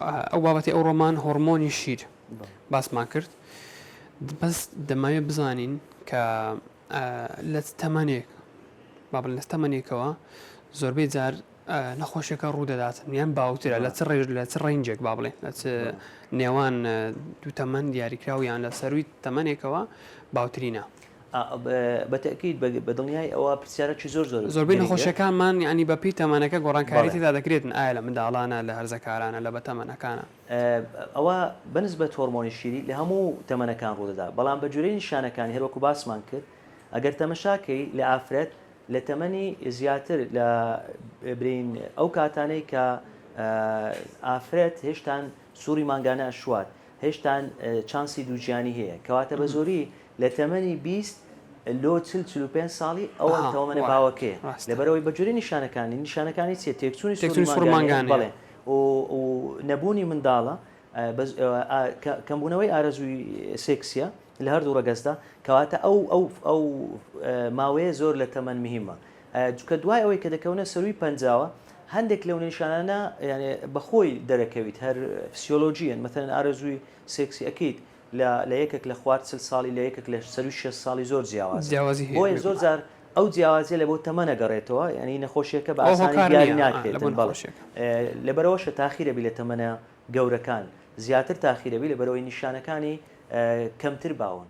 ئەو بابەتی ئەو ڕۆمان هۆرمۆنی شیر باسمان کرد بەس دەماوێت بزانین کە لە تەمەنێک با بڵێن لە تەمەنێکەوە زۆربەی جار نەخۆشیەکە ڕوودەداتن یان باوترە لە لە چ ڕێنجێک با بڵێن لە نێوان دوو تەمەن دیاریکراویان لە سەروی تەمەنێکەوە باوترینە بەتەکیید بە دڵنیای ئەوە پرسیارێکی زۆربەی نەخۆشیەکانمان ینی بەپی تەمەنەکە گۆڕانکاری تێدا دەکرێتن ئایا لە منداڵانە لە هەرزەکارانە لە بەتەمەنەکانە ئەوە بەنسبەت هۆرمۆنی شیری لە هەموو تەمەنەکان ڕوودەدا بەڵام بە جوورەی نیشانەکانی هەروەکو باسمان کرد ئەگەر تەمەشاکەی لە ئافرەت لە تەمەنی زیاتر لە برین ئەو کاتانەی کە ئافرەت هێشتان سووری مانگانە ئەشوات هێشتان چانسی دووجیانی هەیە کەواتە بە زۆری لە تەمەنی 20 لۆ 45 ساڵی ئەوە تەمەنە باوەکەیە لەبەرەوەی بەجوری نیشانەکانی چێت تێکچوونی سووری مانگانە بڵێ و نەبوونی منداڵە کەمبوونەوەی ئارەزووی سێکسیە لە هەردوو ڕەگەزدا کەواتە ئەو ماوەیە زۆر لە تەمەن مهمە کە دوای ئەوەی کە دەکەونە سەروی پەنجاوە هەندێک لەو نیشانانە یعنی بەخۆی دەرەکەویت هەر فسیۆلۆژیەن مثلەن ئارەزووی سێکسی ئەکەیت لە یەکێک لە خوارد 40 ساڵی لە یەکێک لە 6 ساڵی زۆر جیاوازی بۆیە زۆر جار ئەو جیاوازیە لە بۆ تەمەنە گەڕێتەوە ینی نەخۆشیەکە بە ئاسانی دیاری ناکرێت لەبەرەوەشە تاخیرەبی لە تەمەنە گەورەکان زیاتر تاخیرەبی لەبەرەوەی نیشانەکانی کەمتر باون